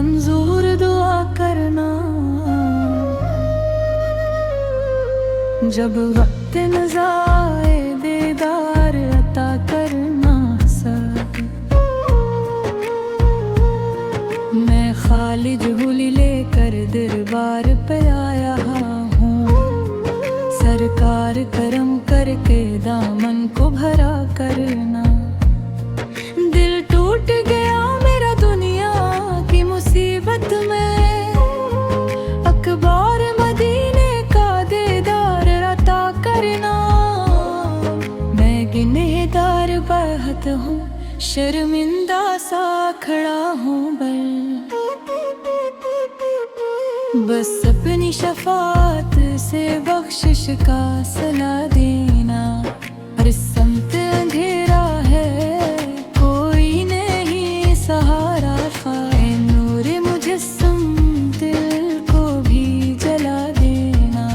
मंजूर दुआ करना। जब वक्त नज़ाए दीदार अता करना सब। मैं खाली झोली लेकर दरबार पे आया हूँ। सरकार करम करके दामन को भरा करना। दिल टूट गया मेरा दुनिया की मुसीबत में। अखबार मदीने का दीदार अता करना। मैं गिनहदार बहत हूँ, शर्मिंदा सा खड़ा हूँ बस अपनी शफात से बख्शिश का सला देना। हर समत अंधेरा है, कोई नहीं सहारा। खाए नूर मुजस्सम दिल को भी जला देना।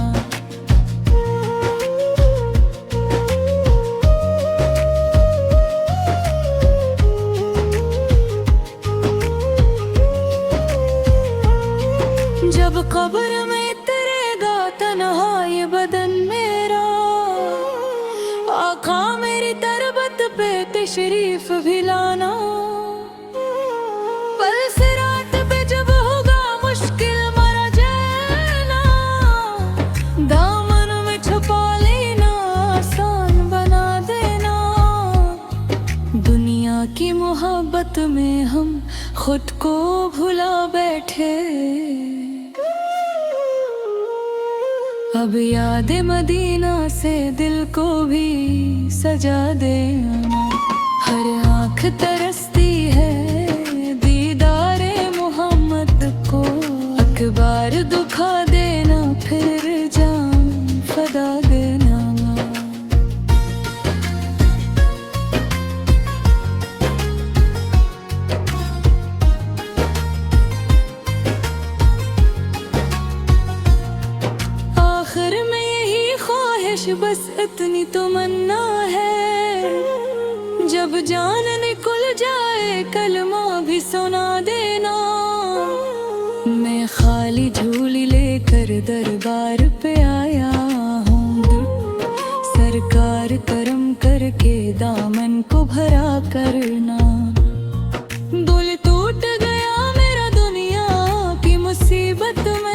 जब कब्र में तेरेगा तन्हाई बदन मेरा, आका मेरी तरबत पे तशरीफ भी लाना। पल से रात पे जब होगा मुश्किल मरा जाना, दामन में छुपा लेना, आसान बना देना। दुनिया की मोहब्बत में हम खुद को भुला बैठे। अब याद मदीना से दिल को भी सजा देना। हर आँख तरसती है दीदारे मोहम्मद को। अखबार दुखा देना, फिर जान फदा देना। बस इतनी तमन्ना है, जब जान निकल जाए कलमा भी सुना देना। मैं खाली झोली लेकर दरबार पे आया हूँ। सरकार करम करके दामन को भरा करना। दिल टूट गया मेरा दुनिया की मुसीबत में।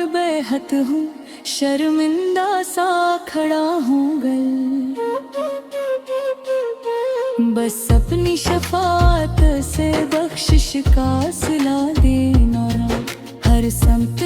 बेहद हूँ, शर्मिंदा सा खड़ा हूँ बस अपनी शफात से बख्शिश का सिला देना। हर समत